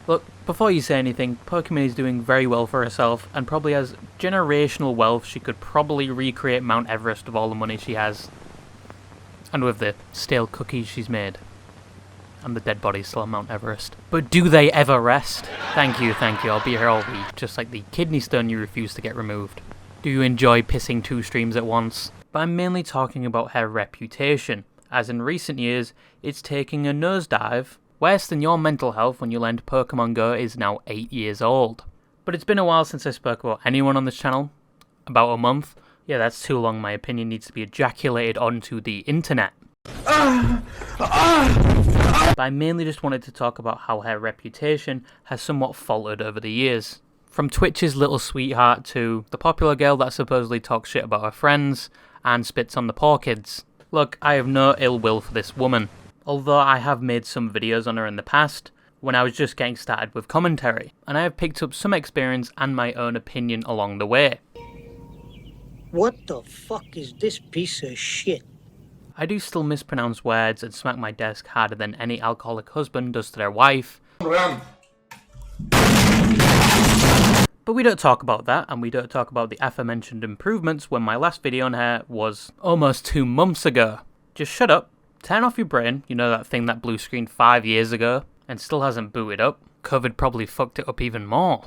Look, before you say anything, Pokimane is doing very well for herself and probably has generational wealth. She could probably recreate Mount Everest with all the money she has. And with the stale cookies she's made. And the dead bodies still on Mount Everest. But do they ever rest? Thank you, I'll be here all week, just like the kidney stone you refuse to get removed. Do you enjoy pissing 2 streams at once? But I'm mainly talking about her reputation, as in recent years, it's taking a nosedive. Worse than your mental health when you learned Pokemon Go is now 8 years old. But it's been a while since I spoke about anyone on this channel. About a month. Yeah, that's too long. My opinion needs to be ejaculated onto the internet. But I mainly just wanted to talk about how her reputation has somewhat faltered over the years. From Twitch's little sweetheart to the popular girl that supposedly talks shit about her friends and spits on the poor kids. Look, I have no ill will for this woman. Although I have made some videos on her in the past, when I was just getting started with commentary, and I have picked up some experience and my own opinion along the way. What the fuck is this piece of shit? I do still mispronounce words and smack my desk harder than any alcoholic husband does to their wife. But we don't talk about that, and we don't talk about the aforementioned improvements when my last video on her was almost 2 months ago. Just shut up. Turn off your brain, you know that thing that blue screened 5 years ago, and still hasn't booted up. COVID probably fucked it up even more.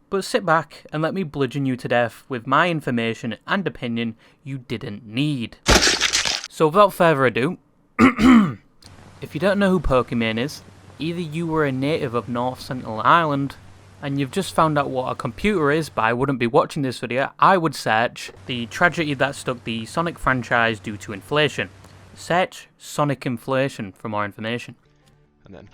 But sit back and let me bludgeon you to death with my information and opinion you didn't need. So without further ado, if you don't know who Pokimane is, either you were a native of North Sentinel Island, and you've just found out what a computer is, but I wouldn't be watching this video, I would search the tragedy that stuck the Sonic franchise due to inflation. Search Sonic inflation for more information. And then,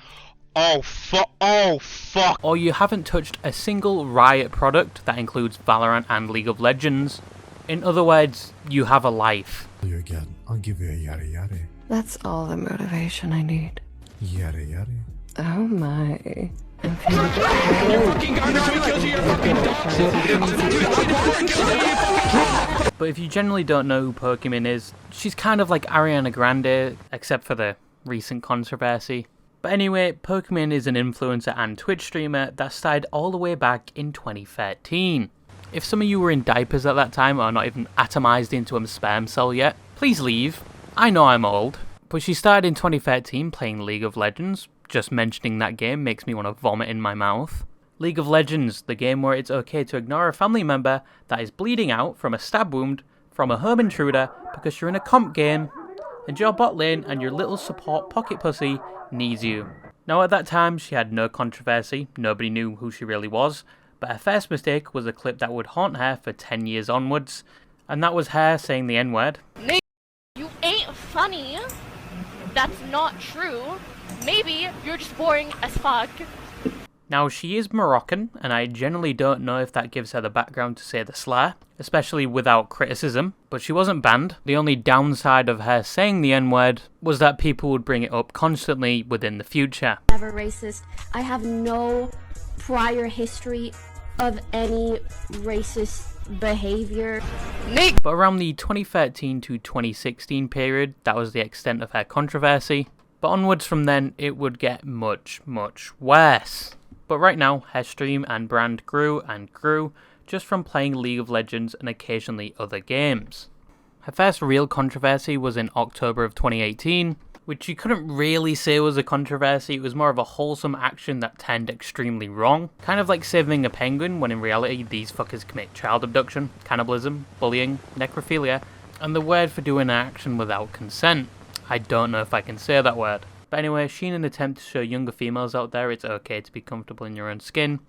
oh fuck! Or you haven't touched a single Riot product that includes Valorant and League of Legends. In other words, you have a life. You again, I'll give you a yada yada. That's all the motivation I need. Yada yada. Oh my. But if you generally don't know who Pokimane is, she's kind of like Ariana Grande, except for the recent controversy. But anyway, Pokimane is an influencer and Twitch streamer that started all the way back in 2013. If some of you were in diapers at that time or not even atomized into a sperm cell yet, please leave. I know I'm old. But she started in 2013 playing League of Legends. Just mentioning that game makes me want to vomit in my mouth. League of Legends, the game where it's okay to ignore a family member that is bleeding out from a stab wound from a home intruder because you're in a comp game and your bot lane and your little support pocket pussy needs you. Now at that time she had no controversy, nobody knew who she really was, but her first mistake was a clip that would haunt her for 10 years onwards, and that was her saying the N-word. Nate, you ain't funny. That's not true. Maybe you're just boring as fuck. Now, she is Moroccan, and I generally don't know if that gives her the background to say the slur, especially without criticism, but she wasn't banned. The only downside of her saying the N-word was that people would bring it up constantly within the future. Never racist. I have no prior history of any racist behavior. But around the 2013 to 2016 period, that was the extent of her controversy. But onwards from then, it would get much, much worse. But right now, her stream and brand grew and grew just from playing League of Legends and occasionally other games. Her first real controversy was in October of 2018, which you couldn't really say was a controversy. It was more of a wholesome action that turned extremely wrong. Kind of like saving a penguin, when in reality these fuckers commit child abduction, cannibalism, bullying, necrophilia, and the word for doing an action without consent. I don't know if I can say that word. But anyway, she in an attempt to show younger females out there it's okay to be comfortable in your own skin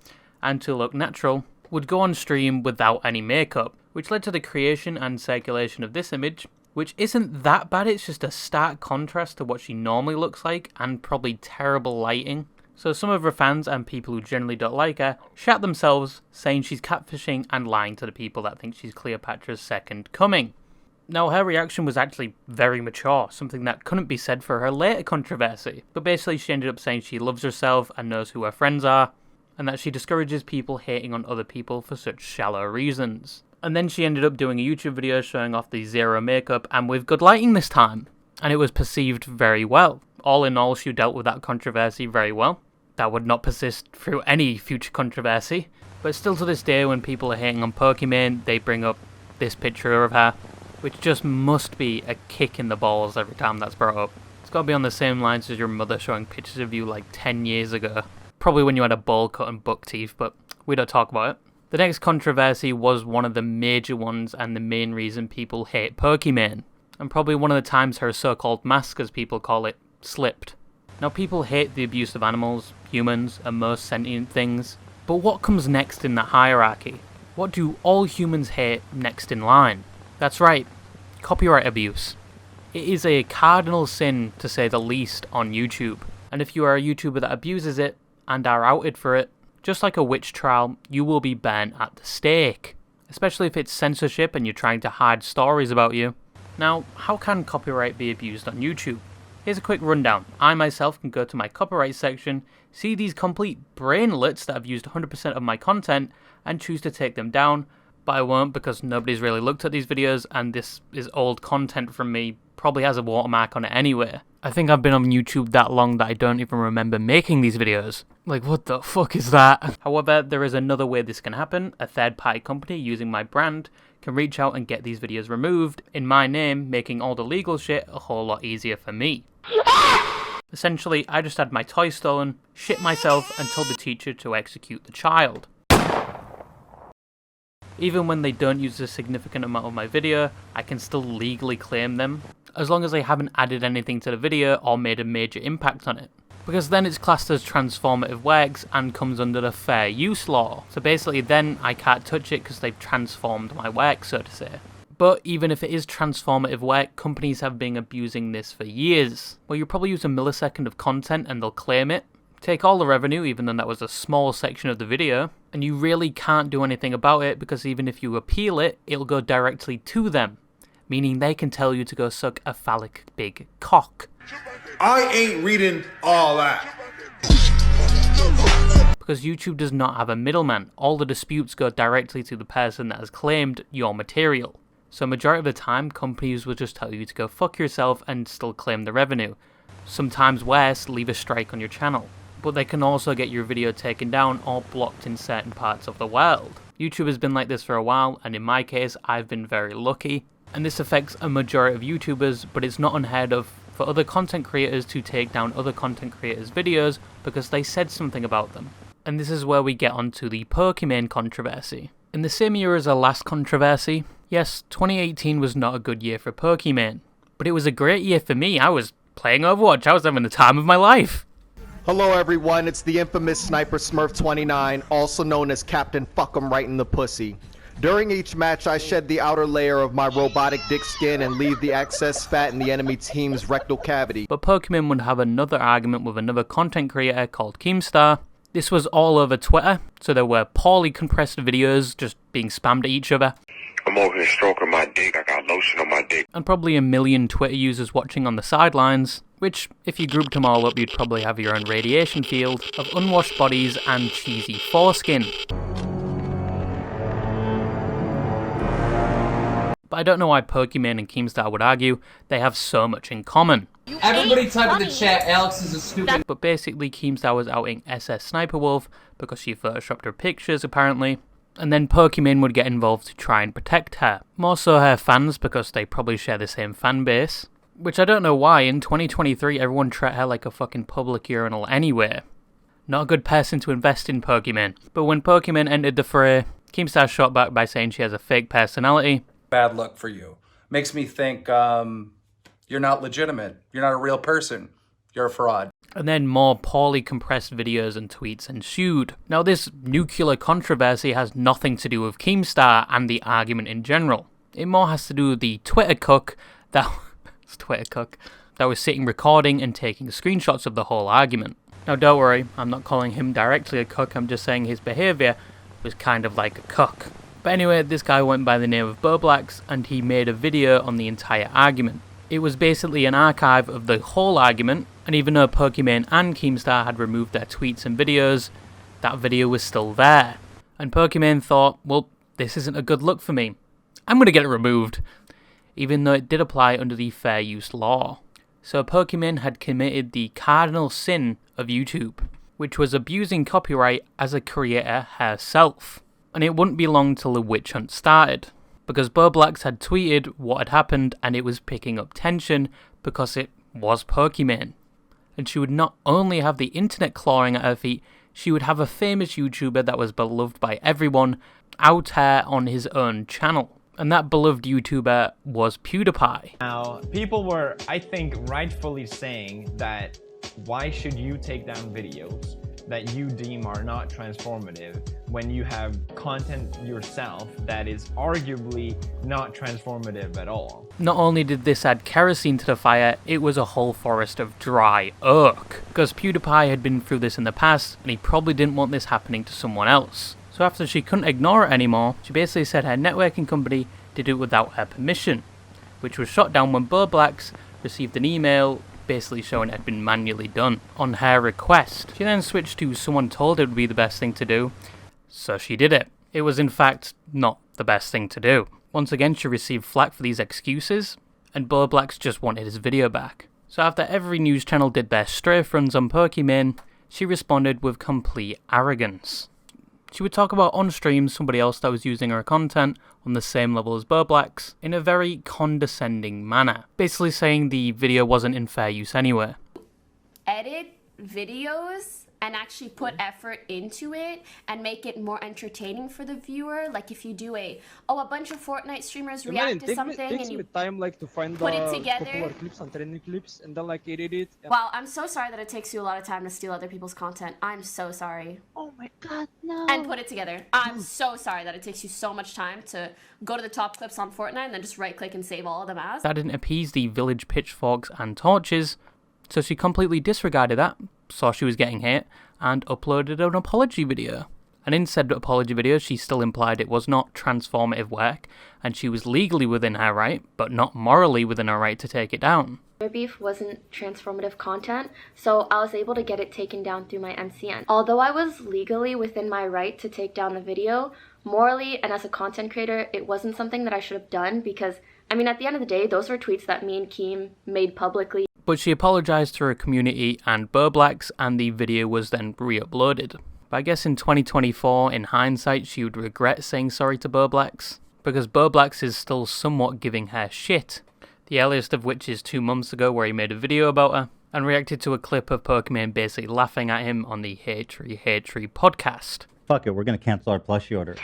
and to look natural, would go on stream without any makeup, which led to the creation and circulation of this image, which isn't that bad, it's just a stark contrast to what she normally looks like and probably terrible lighting. So some of her fans and people who generally don't like her shat themselves, saying she's catfishing and lying to the people that think she's Cleopatra's second coming. Now, her reaction was actually very mature, something that couldn't be said for her later controversy. But basically she ended up saying she loves herself and knows who her friends are, and that she discourages people hating on other people for such shallow reasons. And then she ended up doing a YouTube video showing off the zero makeup and with good lighting this time. and it was perceived very well. All in all, she dealt with that controversy very well. That would not persist through any future controversy. But still to this day, when people are hating on Pokimane, they bring up this picture of her, which just must be a kick in the balls every time that's brought up. It's got to be on the same lines as your mother showing pictures of you like 10 years ago. Probably when you had a bowl cut and buck teeth, but we don't talk about it. The next controversy was one of the major ones and the main reason people hate Pokimane, and probably one of the times her so-called mask, as people call it, slipped. Now people hate the abuse of animals, humans, and most sentient things, but what comes next in that hierarchy? What do all humans hate next in line? That's right, copyright abuse. It is a cardinal sin, to say the least, on YouTube, and if you are a YouTuber that abuses it, and are outed for it, just like a witch trial, you will be burnt at the stake. Especially if it's censorship and you're trying to hide stories about you. Now, how can copyright be abused on YouTube? Here's a quick rundown. I myself can go to my copyright section, see these complete brainlets that have used 100% of my content, and choose to take them down, but I won't because nobody's really looked at these videos, and this is old content from me, probably has a watermark on it anyway. I think I've been on YouTube that long that I don't even remember making these videos. Like, what the fuck is that? However, there is another way this can happen. A third-party company using my brand can reach out and get these videos removed in my name, making all the legal shit a whole lot easier for me. Essentially, I just had my toy stolen, shit myself, and told the teacher to execute the child. Even when they don't use a significant amount of my video, I can still legally claim them, as long as they haven't added anything to the video or made a major impact on it. Because then it's classed as transformative works and comes under the fair use law. So basically then I can't touch it because they've transformed my work, so to say. But even if it is transformative work, companies have been abusing this for years. Well, you probably use a millisecond of content and they'll claim it, take all the revenue, even though that was a small section of the video, and you really can't do anything about it because even if you appeal it, it'll go directly to them, meaning they can tell you to go suck a phallic big cock. I ain't reading all that. Because YouTube does not have a middleman, all the disputes go directly to the person that has claimed your material. So majority of the time, companies will just tell you to go fuck yourself and still claim the revenue. Sometimes worse, leave a strike on your channel. But they can also get your video taken down or blocked in certain parts of the world. YouTube has been like this for a while, and in my case, I've been very lucky. And this affects a majority of YouTubers, but it's not unheard of for other content creators to take down other content creators' videos because they said something about them. And this is where we get onto the Pokimane controversy. In the same year as the last controversy, yes, 2018 was not a good year for Pokimane, but it was a great year for me. I was playing Overwatch, I was having the time of my life. Hello everyone, it's the infamous Sniper Smurf 29, also known as Captain Fuck 'em Right in the Pussy. During each match, I shed the outer layer of my robotic dick skin and leave the excess fat in the enemy team's rectal cavity. But Pokimane would have another argument with another content creator called Keemstar. This was all over Twitter, so there were poorly compressed videos just being spammed at each other. I'm over here stroking my dick, I got lotion on my dick. And probably a million Twitter users watching on the sidelines, which, if you grouped them all up, you'd probably have your own radiation field of unwashed bodies and cheesy foreskin. But I don't know why Pokimane and Keemstar would argue, they have so much in common. Everybody type in the chat, Alex is a stupid... But basically Keemstar was outing SS Sniper Wolf because she photoshopped her pictures apparently, and then Pokimane would get involved to try and protect her. More so her fans because they probably share the same fan base, which I don't know why in 2023 everyone treat her like a fucking public urinal anyway. Not a good person to invest in Pokimane. But when Pokimane entered the fray, Keemstar shot back by saying she has a fake personality. Bad luck for you. Makes me think you're not legitimate. You're not a real person. You're a fraud. And then more poorly compressed videos and tweets ensued. Now this nuclear controversy has nothing to do with Keemstar and the argument in general. It more has to do with the Twitter cuck that was sitting recording and taking screenshots of the whole argument. Now don't worry, I'm not calling him directly a cuck, I'm just saying his behaviour was kind of like a cuck. But anyway, this guy went by the name of Bowblax and he made a video on the entire argument. It was basically an archive of the whole argument, and even though Pokimane and Keemstar had removed their tweets and videos, that video was still there. And Pokimane thought, well, this isn't a good look for me. I'm going to get it removed. Even though it did apply under the fair use law. So Pokimane had committed the cardinal sin of YouTube, which was abusing copyright as a creator herself. And it wouldn't be long till the witch hunt started, because Bowblax had tweeted what had happened and it was picking up tension because it was Pokimane. And she would not only have the internet clawing at her feet, she would have a famous YouTuber that was beloved by everyone out here on his own channel. And that beloved YouTuber was PewDiePie. Now, people were, I think, rightfully saying that why should you take down videos that you deem are not transformative when you have content yourself that is arguably not transformative at all? Not only did this add kerosene to the fire, it was a whole forest of dry oak. Because PewDiePie had been through this in the past, and he probably didn't want this happening to someone else. So after she couldn't ignore it anymore, she basically said her networking company did it without her permission, which was shot down when Bowblax received an email basically showing it had been manually done on her request. She then switched to someone told it would be the best thing to do, so she did it. It was in fact not the best thing to do. Once again, she received flack for these excuses, and Bowblax just wanted his video back. So after every news channel did their strafe runs on Pokimane, she responded with complete arrogance. She would talk about on stream somebody else that was using her content on the same level as Bowblax in a very condescending manner, basically saying the video wasn't in fair use anyway. Edit videos and actually put effort into it and make it more entertaining for the viewer. Like if you do a bunch of Fortnite streamers react to something and you time like to find put it the together. popular clips and trending clips and then like edit it. Wow, I'm so sorry that it takes you a lot of time to steal other people's content. I'm so sorry. Oh my god, no. And put it together. I'm so sorry that it takes you so much time to go to the top clips on Fortnite and then just right click and save all of them as. That didn't appease the village pitchforks and torches, so she completely disregarded that, saw she was getting hate, and uploaded an apology video. And in said apology video, she still implied it was not transformative work, and she was legally within her right, but not morally within her right to take it down. Their beef wasn't transformative content, so I was able to get it taken down through my MCN. Although I was legally within my right to take down the video, morally and as a content creator, it wasn't something that I should have done because, I mean, at the end of the day, those were tweets that me and Keem made publicly. But she apologised to her community and Bowblax, and the video was then re-uploaded. But I guess in 2024, in hindsight, she would regret saying sorry to Bowblax, because Bowblax is still somewhat giving her shit. The earliest of which is 2 months ago, where he made a video about her, and reacted to a clip of Pokimane basically laughing at him on the Hate Tree podcast. Fuck it, we're gonna cancel our plushie order.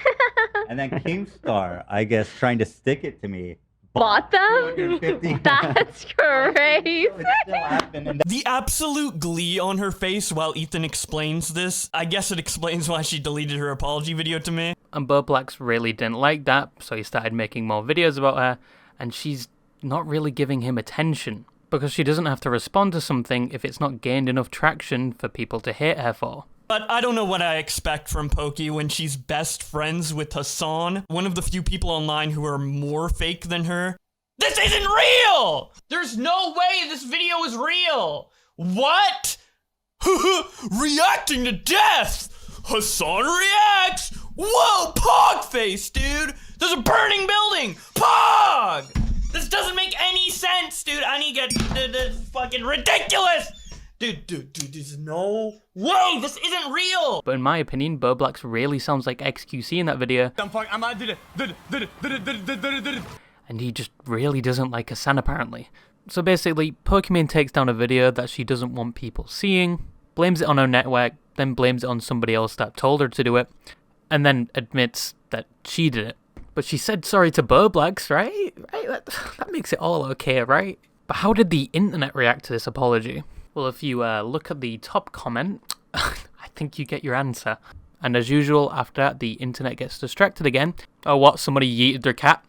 And then Keemstar, I guess, trying to stick it to me. Bought them? That's crazy. The absolute glee on her face while Ethan explains this, I guess it explains why she deleted her apology video to me. And Bowblax really didn't like that, so he started making more videos about her, and she's not really giving him attention, because she doesn't have to respond to something if it's not gained enough traction for people to hate her for. But I don't know what I expect from Poki when she's best friends with Hassan, one of the few people online who are more fake than her. This isn't real! There's no way this video is real! What? Reacting to death! Hassan reacts! Whoa, Pog face, dude! There's a burning building! Pog! This doesn't make any sense, dude! I need to get this fucking ridiculous! Dude, there's no way! This isn't real! But in my opinion, Bowblax really sounds like XQC in that video. And he just really doesn't like Hassan apparently. So basically, Pokimane takes down a video that she doesn't want people seeing, blames it on her network, then blames it on somebody else that told her to do it, and then admits that she did it. But she said sorry to Bowblax, right? That makes it all okay, right? But how did the internet react to this apology? Well, if you look at the top comment, I think you get your answer. And as usual, after that, the internet gets distracted again. Oh, what? Somebody yeeted their cat?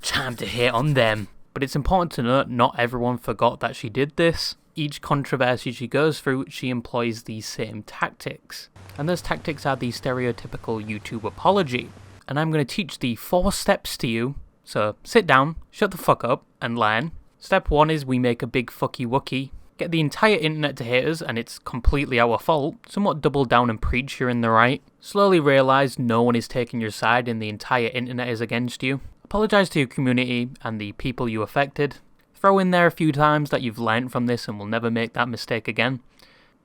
Time to hate on them. But it's important to note, not everyone forgot that she did this. Each controversy she goes through, she employs these same tactics. And those tactics are the stereotypical YouTube apology. And I'm going to teach the 4 steps to you. So sit down, shut the fuck up, and learn. Step 1 is we make a big fucky wookie. Get the entire internet to hate us, and it's completely our fault. Somewhat double down and preach you're in the right. Slowly realise no one is taking your side and the entire internet is against you. Apologise to your community and the people you affected. Throw in there a few times that you've learnt from this and will never make that mistake again.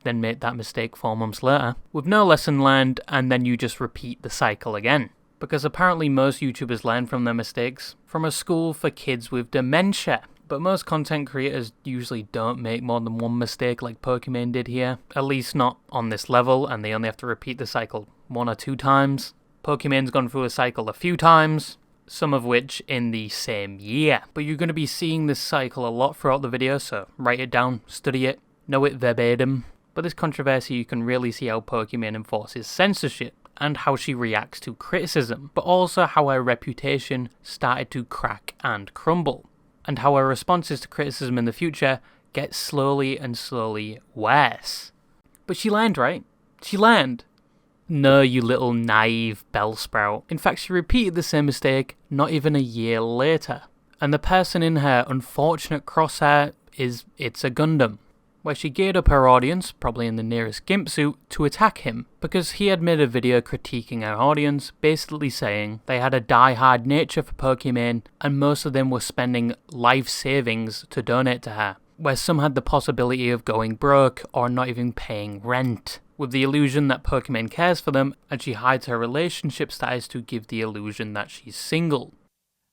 Then make that mistake 4 months later, with no lesson learned, and then you just repeat the cycle again. Because apparently most YouTubers learn from their mistakes from a school for kids with dementia. But most content creators usually don't make more than one mistake like Pokimane did here. At least not on this level, and they only have to repeat the cycle 1 or 2 times. Pokimane's gone through a cycle a few times, some of which in the same year. But you're going to be seeing this cycle a lot throughout the video, so write it down, study it, know it verbatim. But this controversy, you can really see how Pokimane enforces censorship and how she reacts to criticism, but also how her reputation started to crack and crumble, and how her responses to criticism in the future get slowly and slowly worse. But she learned, right? She learned. No, you little naive bellsprout. In fact, she repeated the same mistake not even a year later. And the person in her unfortunate crosshair is It's a Gundam, where she geared up her audience, probably in the nearest gimp suit, to attack him, because he had made a video critiquing her audience, basically saying they had a die-hard nature for Pokimane, and most of them were spending life savings to donate to her, where some had the possibility of going broke or not even paying rent, with the illusion that Pokimane cares for them, and she hides her relationship status to give the illusion that she's single.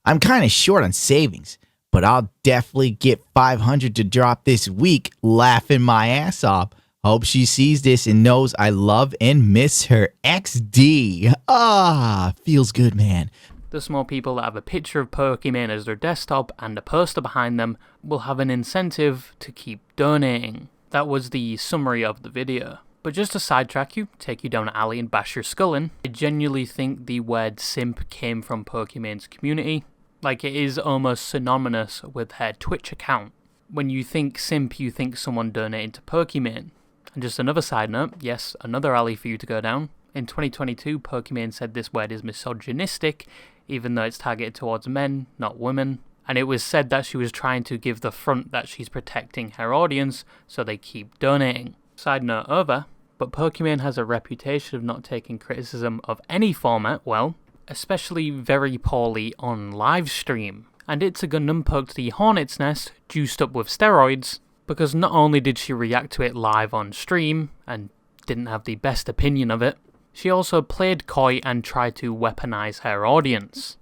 I'm kind of short on savings, but I'll definitely get 500 to drop this week, laughing my ass off. Hope she sees this and knows I love and miss her. XD. Ah, feels good, man. The small people that have a picture of Pokimane as their desktop and a poster behind them will have an incentive to keep donating. That was the summary of the video. But just to sidetrack you, take you down an alley and bash your skull in, I genuinely think the word simp came from Pokimane's community. Like, it is almost synonymous with her Twitch account. When you think simp, you think someone donating to Pokimane. And just another side note, yes, another alley for you to go down. In 2022, Pokimane said this word is misogynistic, even though it's targeted towards men, not women. And it was said that she was trying to give the front that she's protecting her audience, so they keep donating. Side note over, but Pokimane has a reputation of not taking criticism of any format well, especially very poorly on live stream. And It's a Gundam poked the hornet's nest, juiced up with steroids, because not only did she react to it live on stream, and didn't have the best opinion of it, she also played coy and tried to weaponize her audience.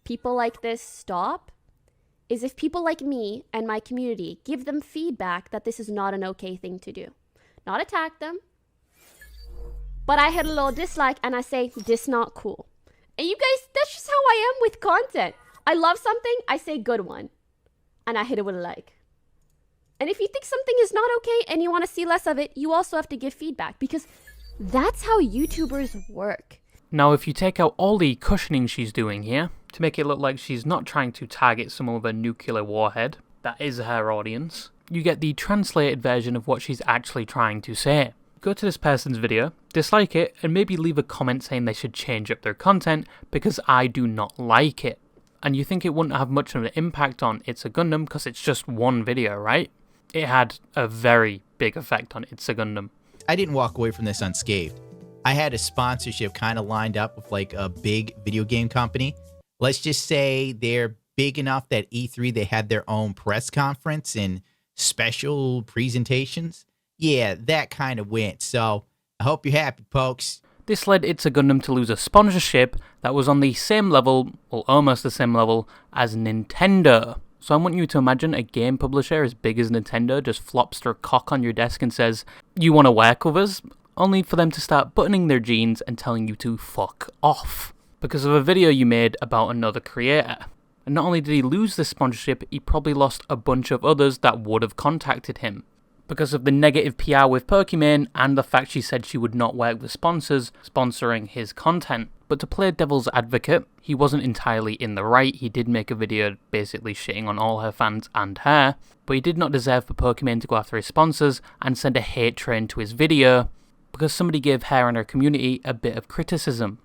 People like this stop is if people like me and my community give them feedback that this is not an okay thing to do. Not attack them, but I hit a little dislike and I say, this not cool. And you guys, that's just how I am with content. I love something, I say good one. And I hit it with a like. And if you think something is not okay and you want to see less of it, you also have to give feedback, because that's how YouTubers work. Now, if you take out all the cushioning she's doing here, to make it look like she's not trying to target someone with a nuclear warhead, that is her audience, you get the translated version of what she's actually trying to say. Go to this person's video, dislike it, and maybe leave a comment saying they should change up their content because I do not like it. And you think it wouldn't have much of an impact on It's a Gundam because it's just one video, right? It had a very big effect on It's a Gundam. I didn't walk away from this unscathed. I had a sponsorship kind of lined up with like a big video game company. Let's just say they're big enough that E3, they had their own press conference and special presentations. Yeah, that kind of went. So I hope you're happy, folks. This led It's a Gundam to lose a sponsorship that was on the same level, or almost the same level, as Nintendo. So I want you to imagine a game publisher as big as Nintendo just flops their cock on your desk and says, you want to work with us? Only for them to start buttoning their jeans and telling you to fuck off. Because of a video you made about another creator. And not only did he lose this sponsorship, he probably lost a bunch of others that would have contacted him. Because of the negative PR with Pokimane and the fact she said she would not work with sponsors sponsoring his content. But to play devil's advocate, he wasn't entirely in the right. He did make a video basically shitting on all her fans and her, but he did not deserve for Pokimane to go after his sponsors and send a hate train to his video because somebody gave her and her community a bit of criticism.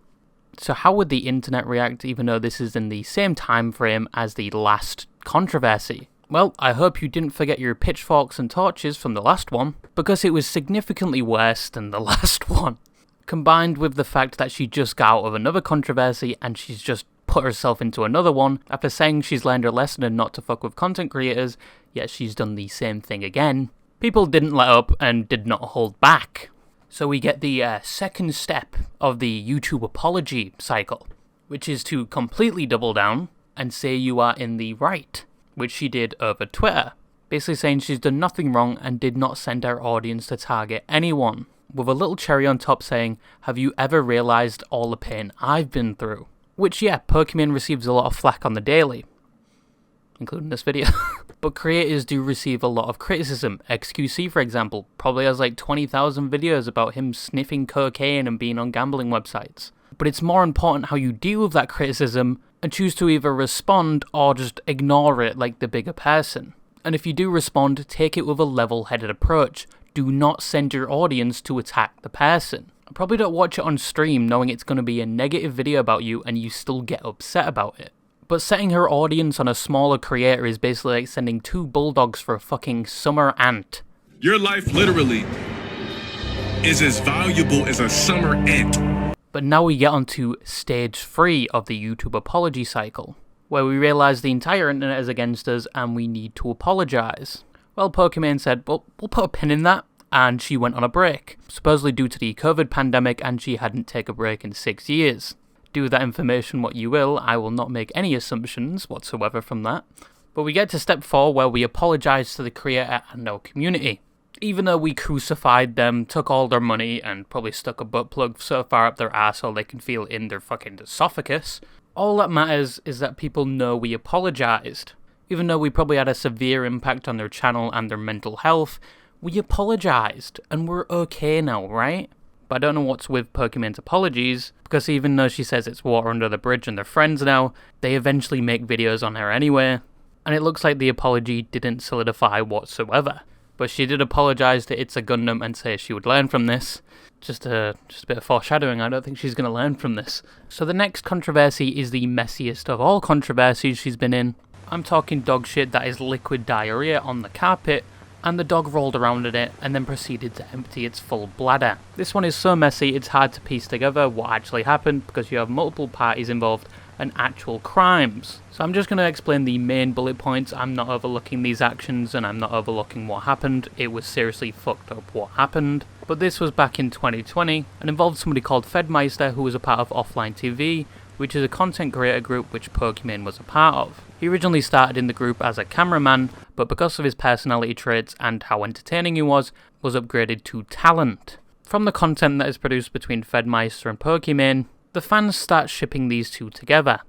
So how would the internet react even though this is in the same time frame as the last controversy? Well, I hope you didn't forget your pitchforks and torches from the last one, because it was significantly worse than the last one. Combined with the fact that she just got out of another controversy and she's just put herself into another one after saying she's learned her lesson and not to fuck with content creators, yet she's done the same thing again. People didn't let up and did not hold back. So we get the second step of the YouTube apology cycle, which is to completely double down and say you are in the right, which she did over Twitter, basically saying she's done nothing wrong and did not send her audience to target anyone, with a little cherry on top saying, have you ever realised all the pain I've been through? Which, yeah, Pokimane receives a lot of flack on the daily, including this video. But creators do receive a lot of criticism. XQC, for example, probably has like 20,000 videos about him sniffing cocaine and being on gambling websites. But it's more important how you deal with that criticism and choose to either respond or just ignore it like the bigger person. And if you do respond, take it with a level-headed approach. Do not send your audience to attack the person. Probably don't watch it on stream knowing it's going to be a negative video about you and you still get upset about it. But setting her audience on a smaller creator is basically like sending 2 bulldogs for a fucking summer ant. Your life literally is as valuable as a summer ant. But now we get onto stage 3 of the YouTube apology cycle, where we realise the entire internet is against us and we need to apologise. Well, Pokimane said, well, we'll put a pin in that, and she went on a break, supposedly due to the COVID pandemic, and she hadn't taken a break in 6 years. Do with that information what you will, I will not make any assumptions whatsoever from that. But we get to step 4 where we apologise to the creator and our community. Even though we crucified them, took all their money, and probably stuck a butt plug so far up their asshole they can feel it in their fucking esophagus, all that matters is that people know we apologised. Even though we probably had a severe impact on their channel and their mental health, we apologised, and we're okay now, right? But I don't know what's with Pokimane's apologies, because even though she says it's water under the bridge and they're friends now, they eventually make videos on her anyway, and it looks like the apology didn't solidify whatsoever. But she did apologise to It's a Gundam and say she would learn from this. Just a bit of foreshadowing, I don't think she's going to learn from this. So the next controversy is the messiest of all controversies she's been in. I'm talking dog shit that is liquid diarrhea on the carpet, and the dog rolled around in it and then proceeded to empty its full bladder. This one is so messy it's hard to piece together what actually happened because you have multiple parties involved and actual crimes. So I'm just going to explain the main bullet points. I'm not overlooking these actions and I'm not overlooking what happened. It was seriously fucked up what happened. But this was back in 2020 and involved somebody called Fedmeister, who was a part of Offline TV, which is a content creator group which Pokimane was a part of. He originally started in the group as a cameraman, but because of his personality traits and how entertaining he was upgraded to talent. From the content that is produced between Fedmeister and Pokimane, the fans start shipping these two together.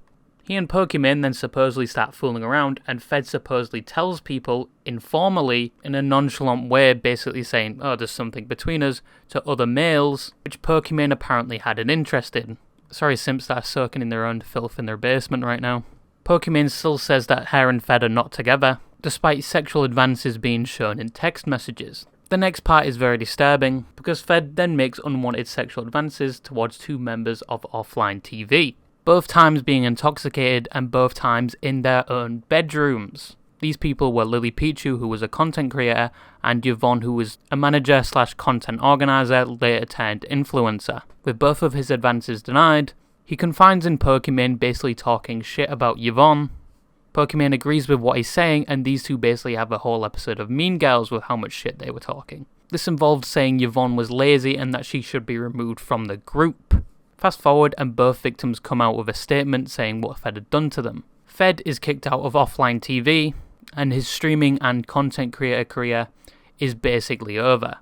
He and Pokimane then supposedly start fooling around, and Fed supposedly tells people, informally, in a nonchalant way, basically saying, oh, there's something between us, to other males, which Pokimane apparently had an interest in. Sorry simps that are soaking in their own filth in their basement right now. Pokimane still says that her and Fed are not together, despite sexual advances being shown in text messages. The next part is very disturbing, because Fed then makes unwanted sexual advances towards 2 members of Offline TV, both times being intoxicated and both times in their own bedrooms. These people were Lily Pichu, who was a content creator, and Yvonne, who was a manager / content organizer, later turned influencer. With both of his advances denied, he confides in Pokimane basically talking shit about Yvonne. Pokimane agrees with what he's saying, and these two basically have a whole episode of Mean Girls with how much shit they were talking. This involved saying Yvonne was lazy and that she should be removed from the group. Fast forward, and both victims come out with a statement saying what Fed had done to them. Fed is kicked out of Offline TV, and his streaming and content creator career is basically over.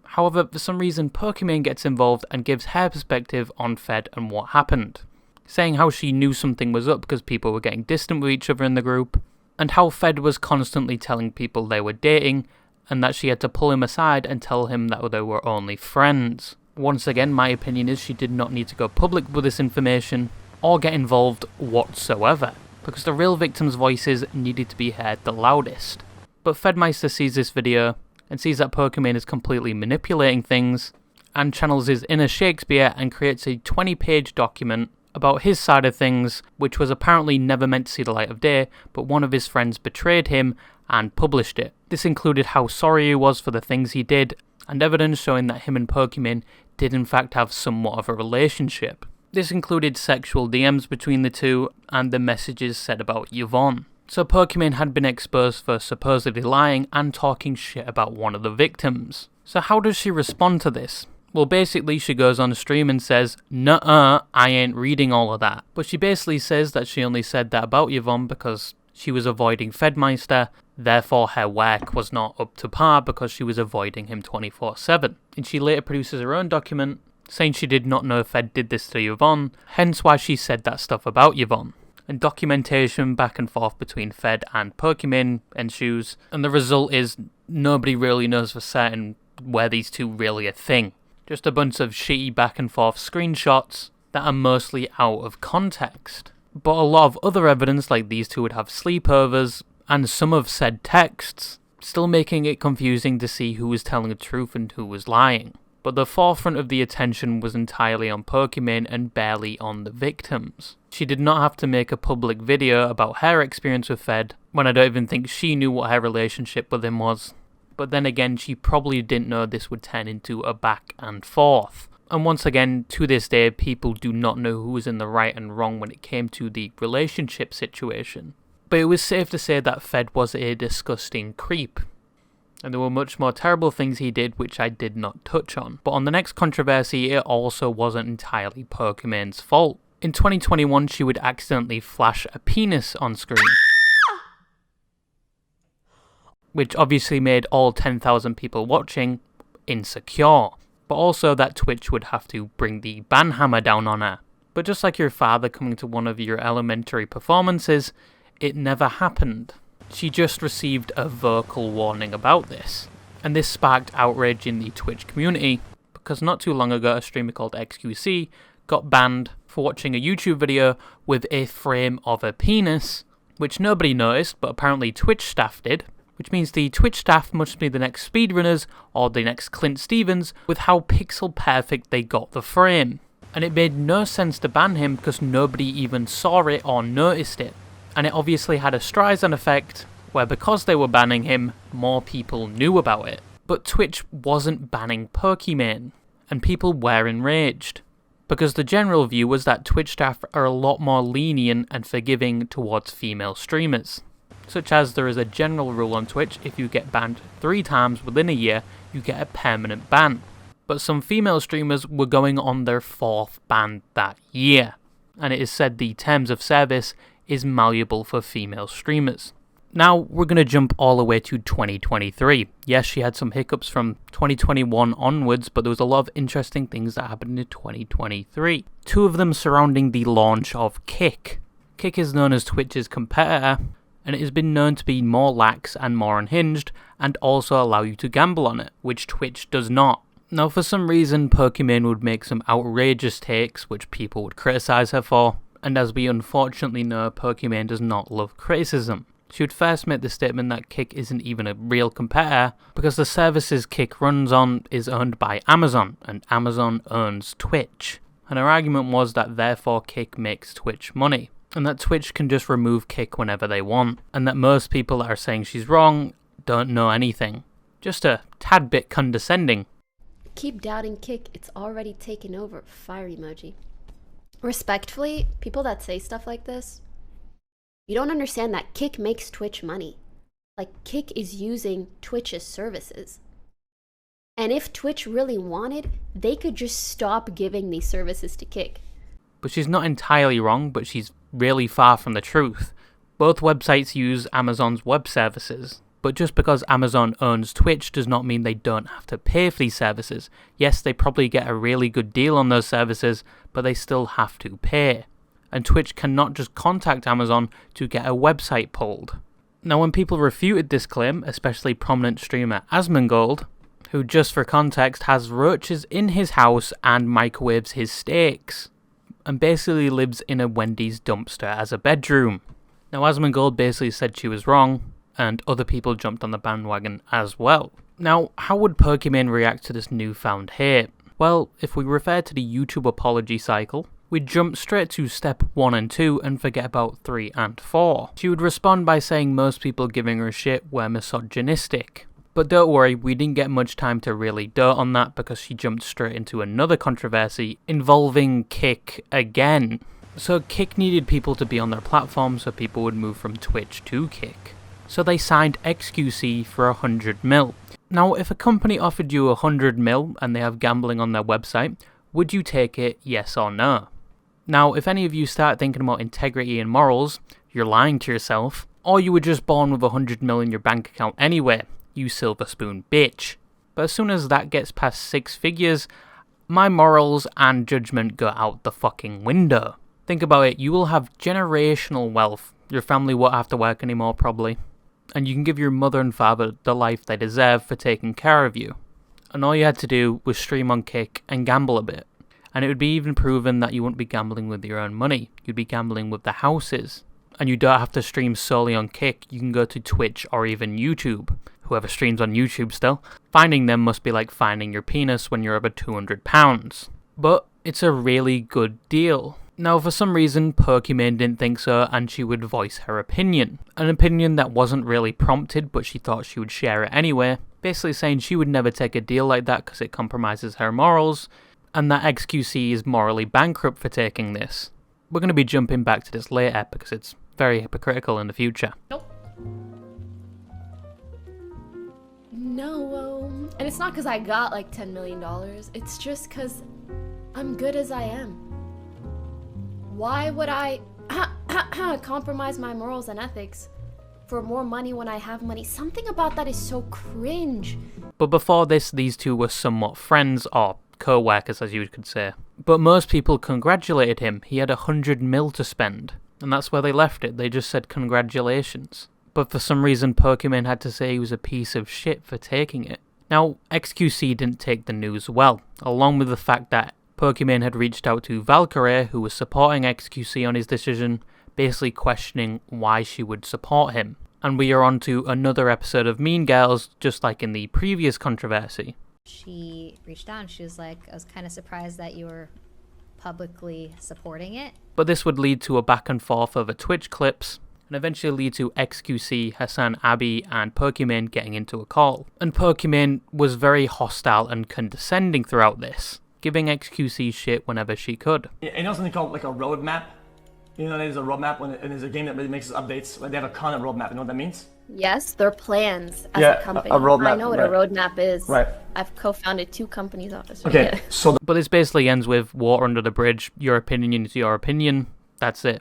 However, for some reason, Pokimane gets involved and gives her perspective on Fed and what happened, saying how she knew something was up because people were getting distant with each other in the group, and how Fed was constantly telling people they were dating, and that she had to pull him aside and tell him that they were only friends. Once again, my opinion is she did not need to go public with this information, or get involved whatsoever, because the real victims' voices needed to be heard the loudest. But Fedmeister sees this video, and sees that Pokimane is completely manipulating things, and channels his inner Shakespeare and creates a 20-page document about his side of things, which was apparently never meant to see the light of day, but one of his friends betrayed him and published it. This included how sorry he was for the things he did, and evidence showing that him and Pokimane did in fact have somewhat of a relationship. This included sexual DMs between the two and the messages said about Yvonne. So Pokimane had been exposed for supposedly lying and talking shit about one of the victims. So how does she respond to this? Well, basically she goes on stream and says, "Nuh-uh, I ain't reading all of that." But she basically says that she only said that about Yvonne because she was avoiding Fedmeister, therefore her work was not up to par because she was avoiding him 24/7. And she later produces her own document saying she did not know Fed did this to Yvonne, hence why she said that stuff about Yvonne. And documentation back and forth between Fed and Pokimane ensues, and the result is nobody really knows for certain where these two really a thing. Just a bunch of shitty back and forth screenshots that are mostly out of context. But a lot of other evidence, like these two would have sleepovers, and some of said texts, still making it confusing to see who was telling the truth and who was lying. But the forefront of the attention was entirely on Pokimane and barely on the victims. She did not have to make a public video about her experience with Fed, when I don't even think she knew what her relationship with him was. But then again, she probably didn't know this would turn into a back and forth. And once again, to this day, people do not know who was in the right and wrong when it came to the relationship situation. But it was safe to say that Fed was a disgusting creep. And there were much more terrible things he did which I did not touch on. But on the next controversy, it also wasn't entirely Pokimane's fault. In 2021, she would accidentally flash a penis on screen, which obviously made all 10,000 people watching insecure. But also that Twitch would have to bring the ban hammer down on her. But just like your father coming to one of your elementary performances, it never happened. She just received a vocal warning about this. And this sparked outrage in the Twitch community, because not too long ago a streamer called XQC got banned for watching a YouTube video with a frame of a penis, which nobody noticed, but apparently Twitch staff did. Which means the Twitch staff must be the next speedrunners or the next Clint Stevens with how pixel perfect they got the frame. And it made no sense to ban him because nobody even saw it or noticed it. And it obviously had a Streisand effect where because they were banning him, more people knew about it. But Twitch wasn't banning Pokimane, and people were enraged. Because the general view was that Twitch staff are a lot more lenient and forgiving towards female streamers. Such as there is a general rule on Twitch, if you get banned 3 times within a year, you get a permanent ban. But some female streamers were going on their 4th ban that year, and it is said the terms of service is malleable for female streamers. Now we're going to jump all the way to 2023. Yes, she had some hiccups from 2021 onwards, but there was a lot of interesting things that happened in 2023. 2 of them surrounding the launch of Kick. Kick is known as Twitch's competitor, and it has been known to be more lax and more unhinged, and also allow you to gamble on it, which Twitch does not. Now for some reason, Pokimane would make some outrageous takes, which people would criticise her for, and as we unfortunately know, Pokimane does not love criticism. She would first make the statement that Kick isn't even a real competitor, because the services Kick runs on is owned by Amazon, and Amazon owns Twitch. And her argument was that therefore Kick makes Twitch money, and that Twitch can just remove Kick whenever they want, and that most people that are saying she's wrong don't know anything. Just a tad bit condescending. Keep doubting Kick, it's already taken over. Fire emoji. Respectfully, people that say stuff like this, you don't understand that Kick makes Twitch money. Like, Kick is using Twitch's services. And if Twitch really wanted, they could just stop giving these services to Kick. But she's not entirely wrong, but she's really far from the truth. Both websites use Amazon's web services, but just because Amazon owns Twitch does not mean they don't have to pay for these services. Yes, they probably get a really good deal on those services, but they still have to pay. And Twitch cannot just contact Amazon to get a website pulled. Now when people refuted this claim, especially prominent streamer Asmongold, who just for context has roaches in his house and microwaves his steaks, and basically lives in a Wendy's dumpster as a bedroom. Now Asmongold basically said she was wrong, and other people jumped on the bandwagon as well. Now, how would Pokimane react to this newfound hate? Well, if we refer to the YouTube apology cycle, we'd jump straight to step 1 and 2 and forget about 3 and 4. She would respond by saying most people giving her shit were misogynistic, But don't worry, we didn't get much time to really dirt on that because she jumped straight into another controversy involving Kick again. So Kick needed people to be on their platform so people would move from Twitch to Kick. So they signed XQC for 100 mil. Now, if a company offered you 100 mil and they have gambling on their website, would you take it, yes or no? Now, if any of you start thinking about integrity and morals, you're lying to yourself, or you were just born with 100 mil in your bank account anyway, you silver spoon bitch. But as soon as that gets past 6 figures, my morals and judgment go out the fucking window. Think about it, you will have generational wealth. Your family won't have to work anymore probably. And you can give your mother and father the life they deserve for taking care of you. And all you had to do was stream on Kick and gamble a bit. And it would be even proven that you wouldn't be gambling with your own money. You'd be gambling with the houses. And you don't have to stream solely on Kick. You can go to Twitch or even YouTube. Whoever streams on YouTube still. Finding them must be like finding your penis when you're over 200 pounds. But it's a really good deal. Now, for some reason, Pokimane didn't think so, and she would voice her opinion. An opinion that wasn't really prompted, but she thought she would share it anyway. Basically saying she would never take a deal like that because it compromises her morals, and that XQC is morally bankrupt for taking this. We're going to be jumping back to this later because it's very hypocritical in the future. Nope. No, and it's not because I got like $10 million. It's just because I'm good as I am. Why would I compromise my morals and ethics for more money when I have money? Something about that is so cringe. But before this, these two were somewhat friends, or co-workers as you could say. But most people congratulated him. He had 100 mil to spend. And that's where they left it. They just said congratulations. But for some reason, Pokimane had to say he was a piece of shit for taking it. Now, XQC didn't take the news well, along with the fact that Pokimane had reached out to Valkyrie, who was supporting XQC on his decision, basically questioning why she would support him. And we are on to another episode of Mean Girls, just like in the previous controversy. She reached out and she was like, I was kind of surprised that you were publicly supporting it. But this would lead to a back and forth over Twitch clips, and eventually lead to XQC, Hassan, Abby, and Pokimane getting into a call. And Pokimane was very hostile and condescending throughout this, giving XQC shit whenever she could. You know something called like a roadmap? You know, there's a roadmap and there's a game that really makes updates. Like they have a content roadmap. You know what that means? Yes, they're plans as Yeah, a company. a roadmap, I know what right. a roadmap is. Right. I've co-founded 2 companies off this. Okay, so But this basically ends with water under the bridge. Your opinion is your opinion. That's it.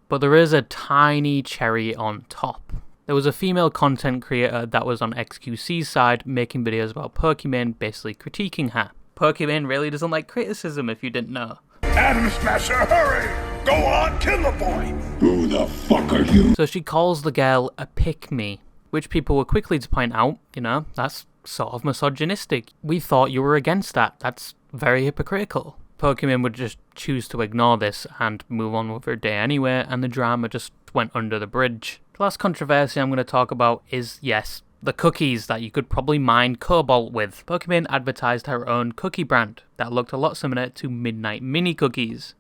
But there is a tiny cherry on top. There was a female content creator that was on XQC's side making videos about Pokimane, basically critiquing her. Pokimane really doesn't like criticism, if you didn't know. Atom Smasher, hurry! Go on, kill the boy! Who the fuck are you? So she calls the girl a pick-me, which people were quickly to point out, you know, that's sort of misogynistic. We thought you were against that. That's very hypocritical. Pokimane would just choose to ignore this and move on with her day anyway, and the drama just went under the bridge. The last controversy I'm going to talk about is, yes, the cookies that you could probably mine cobalt with. Pokimane advertised her own cookie brand that looked a lot similar to Midnight Mini Cookies,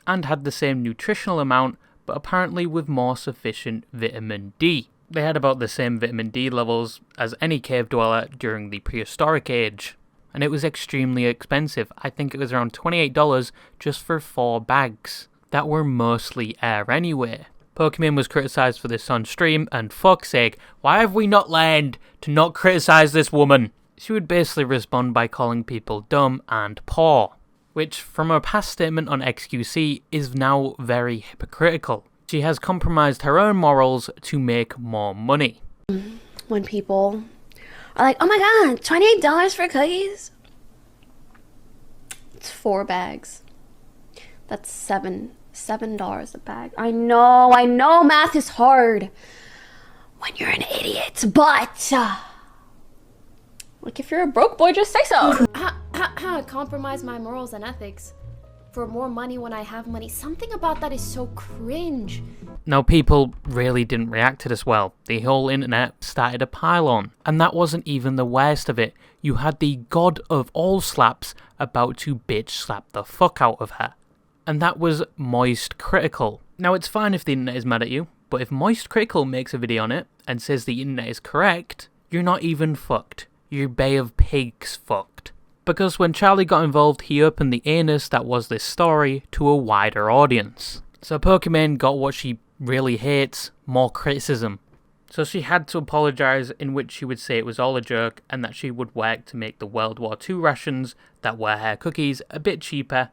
and had the same nutritional amount, but apparently with more sufficient vitamin D. They had about the same vitamin D levels as any cave dweller during the prehistoric age, and it was extremely expensive. I think it was around $28 just for 4 bags that were mostly air anyway. Pokimane was criticised for this on stream, and fuck's sake, why have we not learned to not criticise this woman? She would basically respond by calling people dumb and poor, which from her past statement on XQC is now very hypocritical. She has compromised her own morals to make more money. When people are like, oh my god, $28 for cookies? It's 4 bags. That's $7 a bag. I know math is hard when you're an idiot, but like if you're a broke boy, just say so. Compromise my morals and ethics for more money when I have money. Something about that is so cringe. Now, people really didn't react to this well. The whole internet started a pile-on, and that wasn't even the worst of it. You had the god of all slaps about to bitch slap the fuck out of her. And that was Moist Critical. Now, it's fine if the internet is mad at you, but if Moist Critical makes a video on it and says the internet is correct, You're not even fucked. You're Bay of Pigs fucked. Because when Charlie got involved, he opened the anus that was this story to a wider audience. So Pokimane got what she really hates, more criticism. So she had to apologise, in which she would say it was all a joke and that she would work to make the World War II rations that were her cookies a bit cheaper.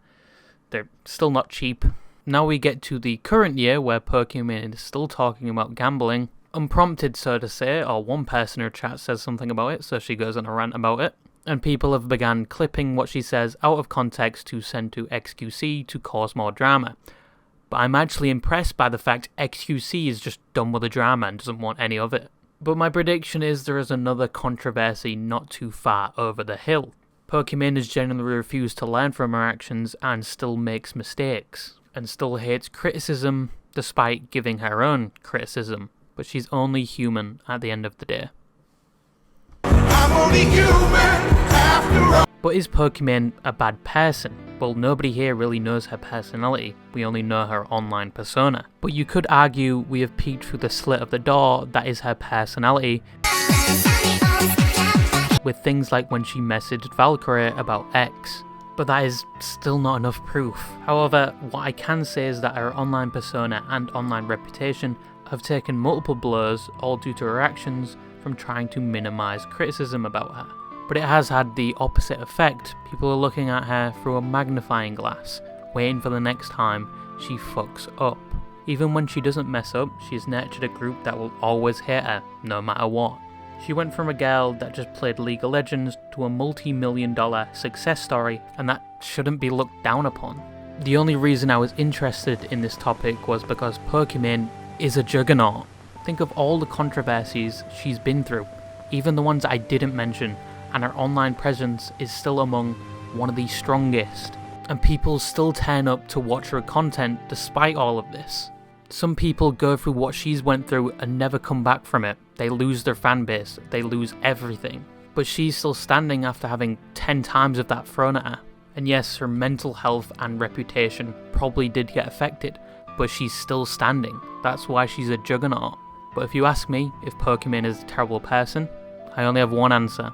They're still not cheap. Now we get to the current year where Pokimane is still talking about gambling. Unprompted, so to say, or one person in her chat says something about it, so she goes on a rant about it. And people have begun clipping what she says out of context to send to XQC to cause more drama. But I'm actually impressed by the fact XQC is just done with the drama and doesn't want any of it. But my prediction is there is another controversy not too far over the hill. Pokimane has generally refused to learn from her actions and still makes mistakes, and still hates criticism despite giving her own criticism. But she's only human at the end of the day. I'm only human after all. But is Pokimane a bad person? Well, nobody here really knows her personality. We only know her online persona. But you could argue we have peeked through the slit of the door that is her personality, with things like when she messaged Valkyrie about X. But that is still not enough proof. However, what I can say is that her online persona and online reputation have taken multiple blows, all due to her actions, from trying to minimise criticism about her. But it has had the opposite effect. People are looking at her through a magnifying glass, waiting for the next time she fucks up. Even when she doesn't mess up, she's nurtured a group that will always hate her, no matter what. She went from a girl that just played League of Legends to a multi-million-dollar success story, and that shouldn't be looked down upon. The only reason I was interested in this topic was because Pokimane is a juggernaut. Think of all the controversies she's been through, even the ones I didn't mention, and her online presence is still among one of the strongest. And people still turn up to watch her content despite all of this. Some people go through what she's went through and never come back from it. They lose their fan base, they lose everything. But she's still standing after having 10 times of that thrown at her. And yes, her mental health and reputation probably did get affected, but she's still standing. That's why she's a juggernaut. But if you ask me if Pokimane is a terrible person, I only have one answer.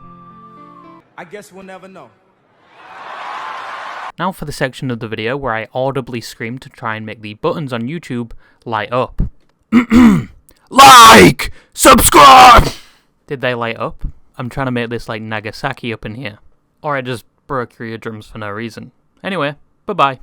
I guess we'll never know. Now for the section of the video where I audibly scream to try and make the buttons on YouTube light up. Like! Subscribe! Did they light up? I'm trying to make this like Nagasaki up in here. Or I just broke your eardrums for no reason. Anyway, bye-bye.